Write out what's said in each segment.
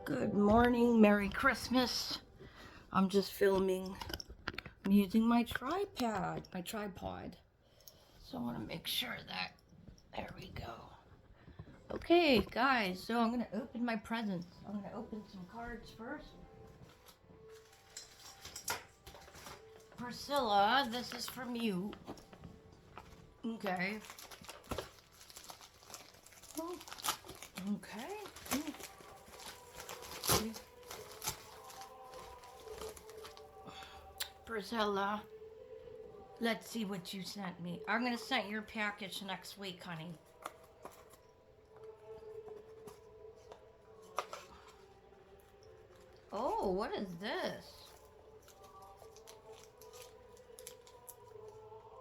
Good morning, Merry Christmas. I'm just filming. I'm using my tripod. So I want to make sure that, there we go. Okay, guys, so I'm going to open my presents. I'm going to open some cards first. Priscilla, this is from you. Okay. Oh, okay. Priscilla, let's see what you sent me. I'm going to send your package next week, honey. Oh, what is this?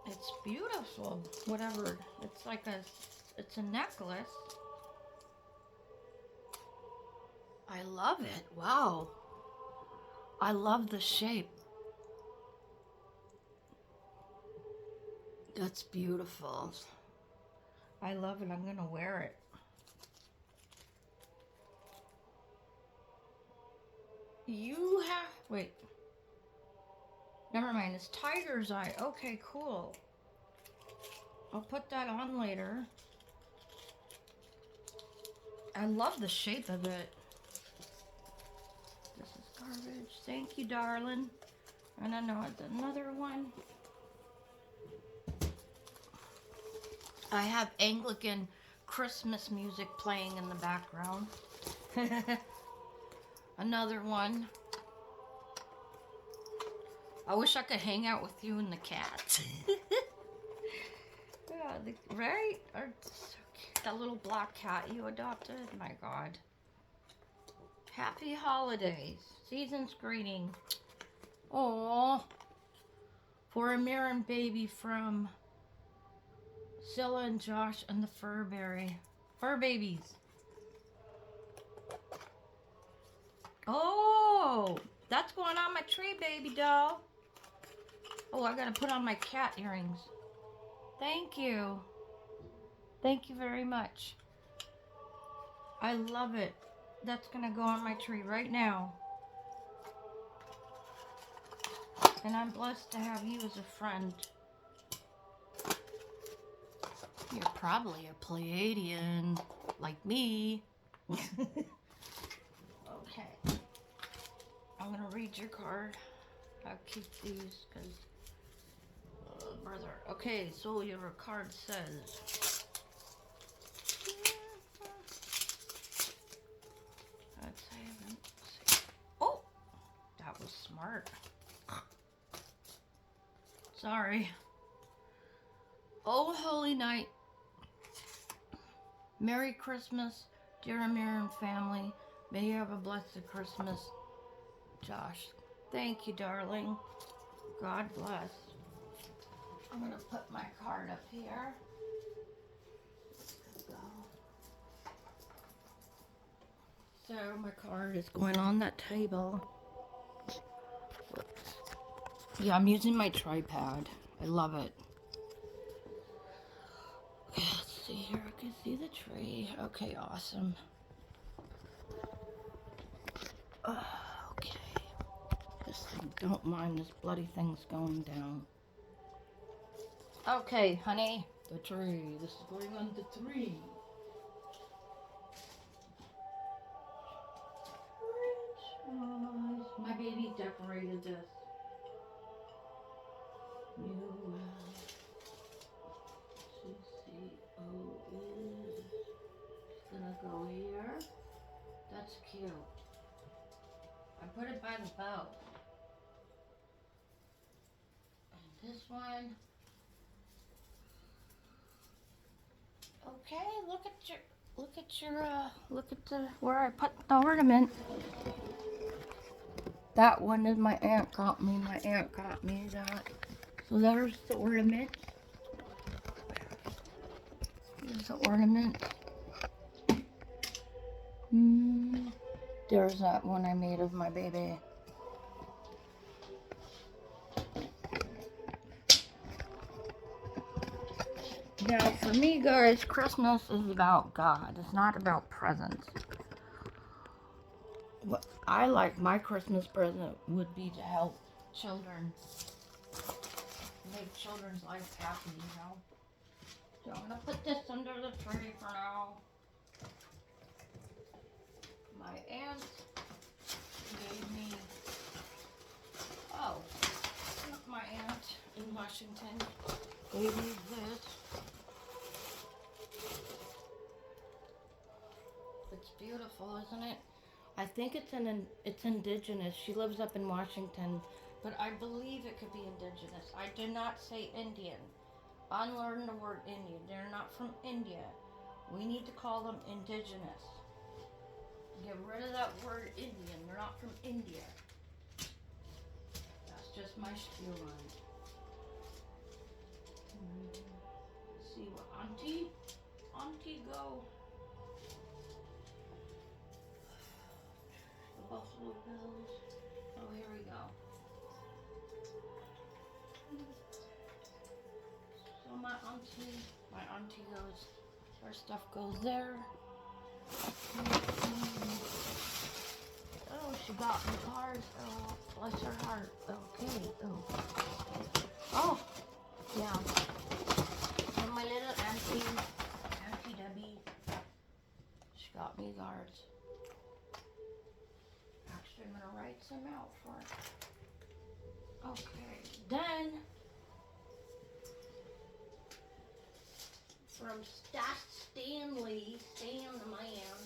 It's beautiful. Whatever. It's like it's a necklace. I love it. Wow. I love the shape. That's beautiful. I love it. I'm going to wear it. You have, wait. Never mind. It's tiger's eye. Okay, cool. I'll put that on later. I love the shape of it. This is garbage. Thank you, darling. And I know it's another one. I have Anglican Christmas music playing in the background. Another one. I wish I could hang out with you and the cat. Yeah, right? That little black cat you adopted? My God. Happy holidays. Season's greeting. Aww. For a Marin baby from Scylla and Josh and the Fur babies. Oh, that's going on my tree, baby doll. Oh, I gotta put on my cat earrings. Thank you. Thank you very much. I love it. That's gonna go on my tree right now. And I'm blessed to have you as a friend. You're probably a Pleiadian, like me. Okay. I'm gonna read your card. I'll keep these because, brother. Okay, so your card says. Oh, that was smart. Sorry. Oh, holy night. Merry Christmas, dear American family. May you have a blessed Christmas. Josh. Thank you, darling. God bless. I'm going to put my card up here. Go. So my card is going on that table. Yeah, I'm using my tripod. I love it. Okay, let's see here. I can see the tree. Okay, awesome. Okay. This thing, don't mind this bloody thing's going down. Okay, honey. The tree. This is going on the tree. Christmas. My baby decorated this. New CCO is gonna go here. That's cute. I put it by the bow. And this one. Okay, look at the where I put the ornament. That one is my aunt got me. My aunt got me that. So there's the ornament. Here's the ornament. There's that one I made of my baby. Now, for me, guys, Christmas is about God. It's not about presents. What I like my Christmas present would be to help children, make children's life happy, you know. So I'm gonna put this under the tree for now. My aunt gave me, oh, my aunt in Washington gave me this. It's beautiful, isn't it? I think it's indigenous. She lives up in Washington, but I believe it could be indigenous. I did not say Indian. Unlearn the word Indian. They're not from India. We need to call them indigenous. Get rid of that word Indian. They're not from India. That's just my spiel on it. Let's see what Auntie go. The Buffalo Bills. Oh, here we go. So my auntie goes, her stuff goes there. Oh, she got me cards. Oh, bless her heart. Okay. Oh, yeah. And my little Auntie Debbie, she got me cards. Actually, I'm gonna write some out for her. Okay, then from Stanley, Stan the Man.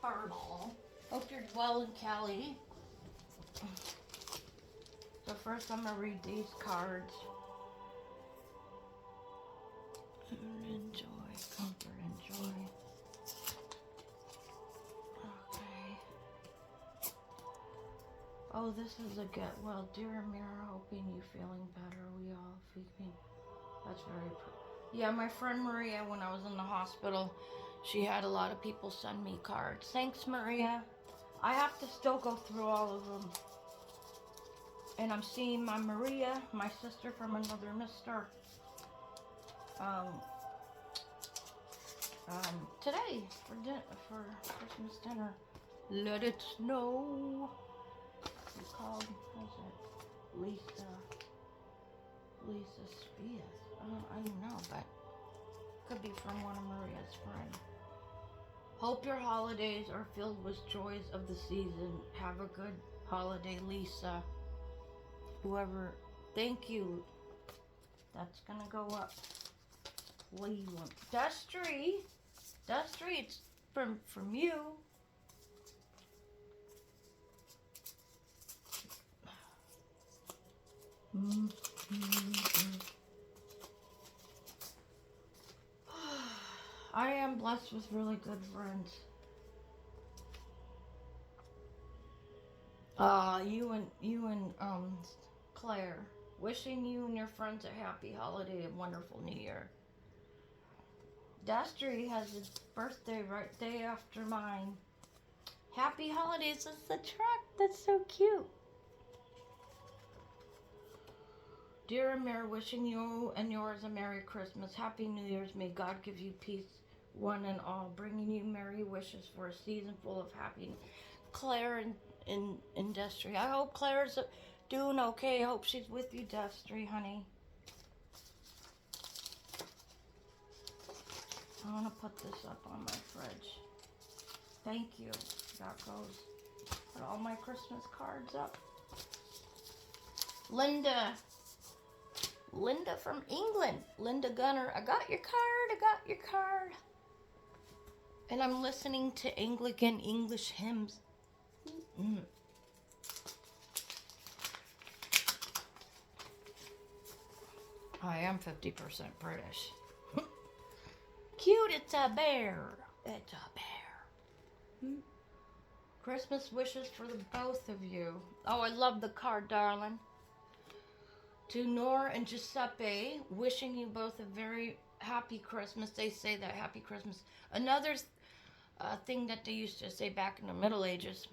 Fireball. Hope you're well in Cali. So first I'm gonna read these cards. Enjoy, comfort, enjoy. Okay. Oh, this is a get well, dear Amira, hoping you feeling better. We all feeling. That's very. Yeah, my friend Maria, when I was in the hospital, she had a lot of people send me cards. Thanks, Maria. I have to still go through all of them. And I'm seeing my Maria, my sister from another mister, today for Christmas dinner. Let it snow. It's called, what's it? Lisa Spears. I don't know, but could be from one of Maria's friends. Hope your holidays are filled with joys of the season. Have a good holiday, Lisa. Whoever, thank you. That's gonna go up. Cleveland. Dustry, it's from you. I am blessed with really good friends. You and Claire. Wishing you and your friends a happy holiday and wonderful New Year. Dastry has his birthday right day after mine. Happy holidays. That's the truck. That's so cute. Dear Amir, wishing you and yours a Merry Christmas. Happy New Year's. May God give you peace, one and all. Bringing you merry wishes for a season full of happiness. Claire in Destry. I hope Claire's doing okay. I hope she's with you, Destry, honey. I'm gonna put this up on my fridge. Thank you. That goes. Put all my Christmas cards up. Linda from England. Linda Gunner. I got your card. And I'm listening to Anglican English hymns. I am 50% British. Cute, it's a bear. Christmas wishes for the both of you. Oh, I love the card, darling. To Nor and Giuseppe, wishing you both a very happy Christmas. They say that, happy Christmas. Another thing that they used to say back in the Middle Ages.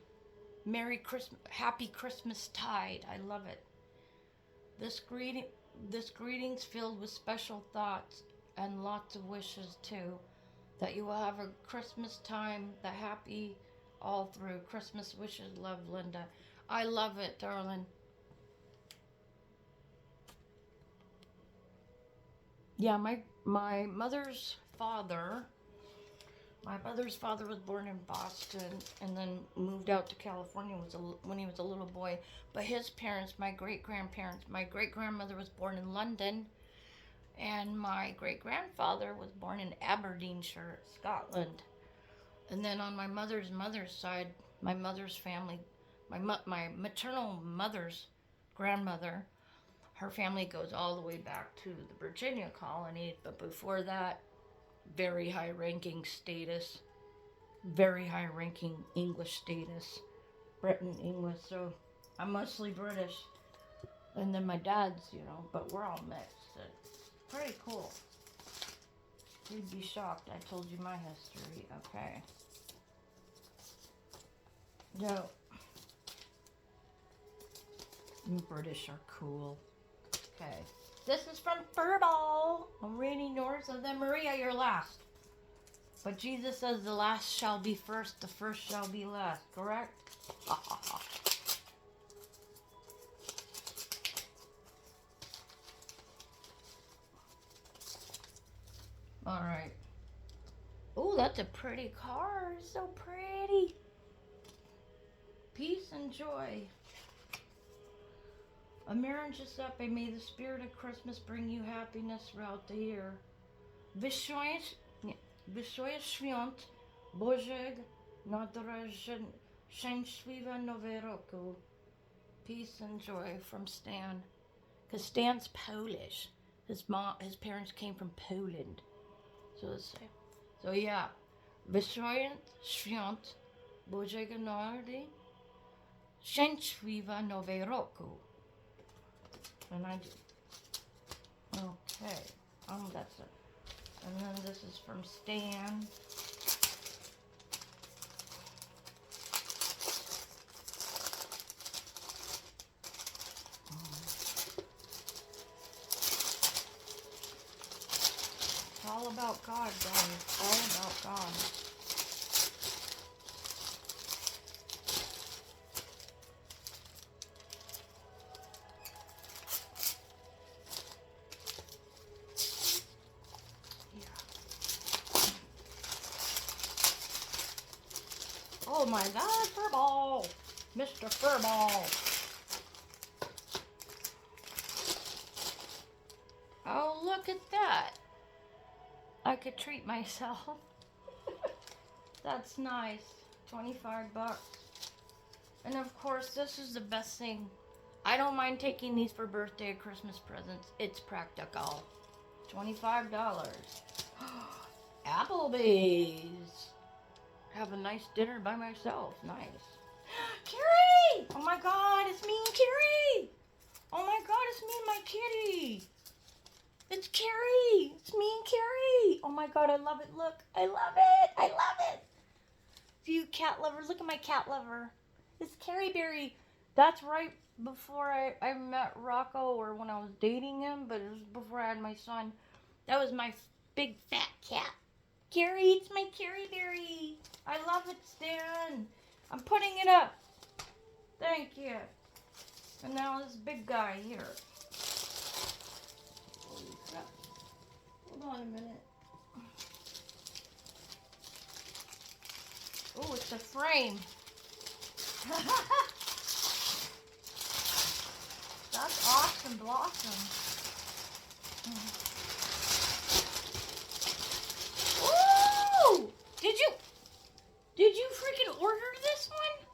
Merry Christmas, happy Christmas tide. I love it. This greeting's filled with special thoughts and lots of wishes too. that you will have a Christmas time, the happy all through. Christmas wishes, love, Linda. I love it, darling. Yeah, my mother's father. My mother's father was born in Boston and then moved out to California when he was a little boy. But his parents, my great-grandparents, my great-grandmother was born in London, and my great-grandfather was born in Aberdeenshire, Scotland. And then on my mother's side, my mother's family, my maternal mother's grandmother, her family goes all the way back to the Virginia colony. But before that, very high-ranking status, very high-ranking English status, Britain, English. So I'm mostly British, and then my dad's, but we're all mixed. It's pretty cool. You'd be shocked. I told you my history. Okay. No. British are cool. Okay. This is from Furball. I'm reading yours, and then Maria, you're last. But Jesus says the last shall be first, the first shall be last. Correct? All right. Oh, that's a pretty card. So pretty. Peace and joy. Amiran Giuseppe, may the spirit of Christmas bring you happiness throughout the year. Vishoya Shviont, Bojeg, Nadra Shenshviva Noveroku. Peace and joy from Stan. Because Stan's Polish. His parents came from Poland. So let's say. So yeah. Vishoya Shviont, Bojeg Nardi, Shenshviva Noveroku. And I do. Okay. That's it. And then this is from Stan. It's all about God, guys. All about God. Oh my God, Furball! Mr. Furball! Oh, look at that! I could treat myself. That's nice. 25 bucks. And of course, this is the best thing. I don't mind taking these for birthday or Christmas presents. It's practical. $25. Applebee's. Have a nice dinner by myself. Nice. Carrie! Oh my God, it's me and Carrie! Oh my God, it's me and my kitty! It's Carrie! It's me and Carrie! Oh my God, I love it. Look, I love it! I love it! You cat lovers, look at my cat lover. It's Carrie Berry. That's right before I met Rocco, or when I was dating him, but it was before I had my son. That was my big fat cat. Carrie, it's my Carrie Berry. I love it, Stan. I'm putting it up. Thank you. And now this big guy here. Holy crap. Hold on a minute. Oh, it's a frame. That's awesome, Blossom. Ooh! Did you freaking order this one?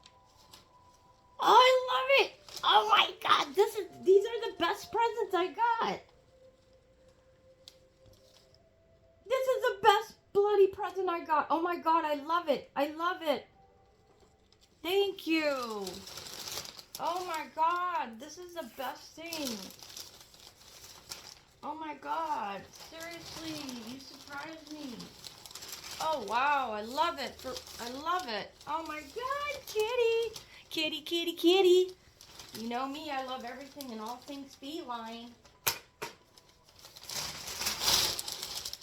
I love it. Oh my God, these are the best presents I got. This is the best bloody present I got. Oh my God, I love it. I love it. Thank you. Oh my God, this is the best thing. Oh my God, seriously, you surprised me. Oh wow, I love it. I love it. Oh my God, kitty. Kitty, kitty, kitty. You know me, I love everything and all things feline.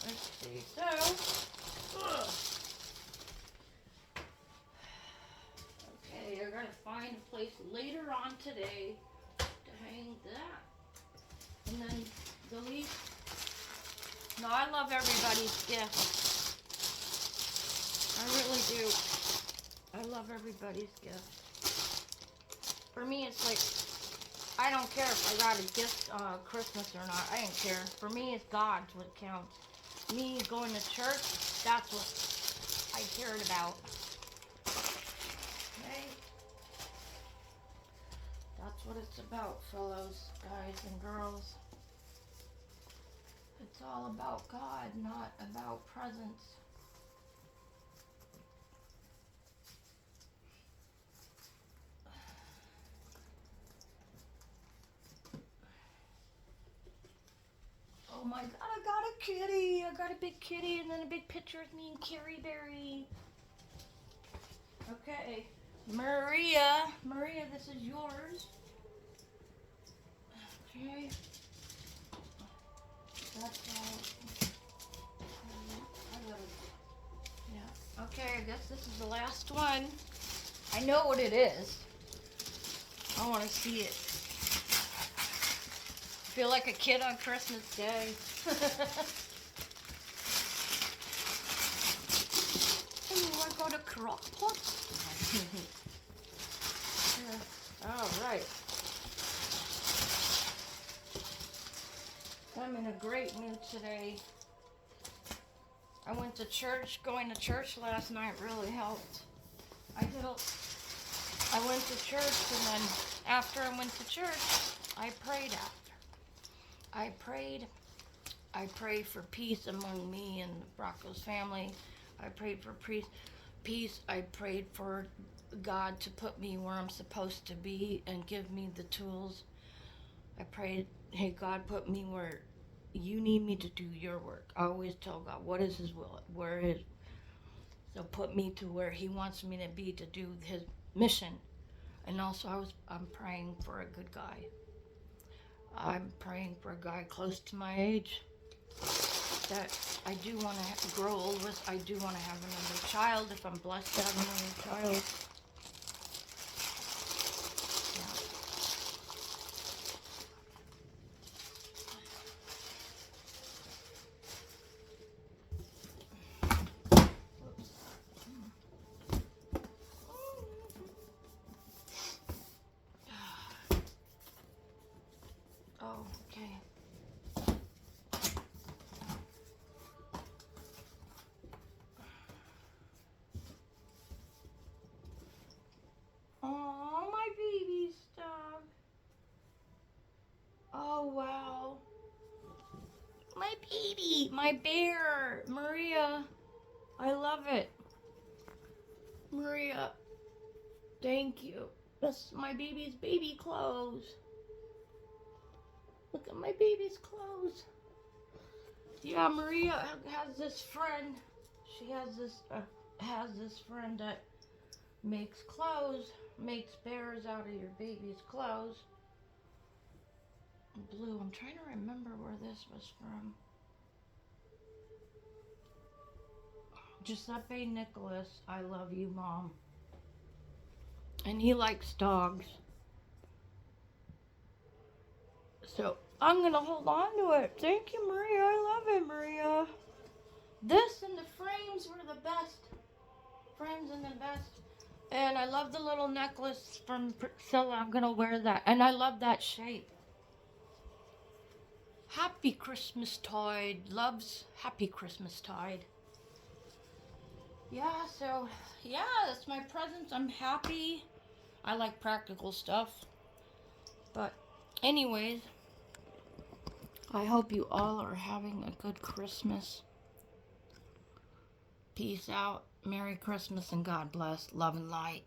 Let's see. So, Ugh. Okay, I gotta find a place later on today to hang that. And then the leaf. No, I love everybody's gifts. I really do. I love everybody's gifts. For me, it's like, I don't care if I got a gift Christmas or not. I don't care. For me, it's God's what counts. Me going to church, that's what I cared about. Okay? That's what it's about, fellows, guys, and girls. It's all about God, not about presents. Oh my God, I got a kitty. I got a big kitty and then a big picture of me and Carrie Berry. Okay. Maria, this is yours. Okay. That's all. Yeah. Okay, I guess this is the last one. I know what it is. I want to see it. I feel like a kid on Christmas Day. Oh, I got a crock pot. All right. I'm in a great mood today. I went to church. Going to church last night really helped. I went to church, and then after I went to church, I prayed after. I prayed for peace among me and the Broncos family. I prayed for peace. I prayed for God to put me where I'm supposed to be and give me the tools. I prayed, hey, God, put me where you need me to do your work. I always tell God, what is his will? Where is? So put me to where he wants me to be to do his mission. And also I'm praying for a good guy. I'm praying for a guy close to my age that I do want to grow old with. I do want to have another child if I'm blessed to have another child. Oh, okay. Oh, my baby stuff. Oh, wow. My baby, my bear, Maria. I love it. Maria, thank you. That's my baby's baby clothes. Look at my baby's clothes. Yeah, Maria has this friend. She has this friend that makes clothes, makes bears out of your baby's clothes. Blue. I'm trying to remember where this was from. Giuseppe Nicholas. I love you, Mom. And he likes dogs. So I'm gonna hold on to it. Thank you, Maria. I love it, Maria. This and the frames were the best. Frames and the best. And I love the little necklace from Priscilla. I'm gonna wear that. And I love that shape. Happy Christmas Tide. Loves Happy Christmas Tide. Yeah, so, yeah, that's my presents. I'm happy. I like practical stuff. But, anyways, I hope you all are having a good Christmas. Peace out. Merry Christmas and God bless. Love and light.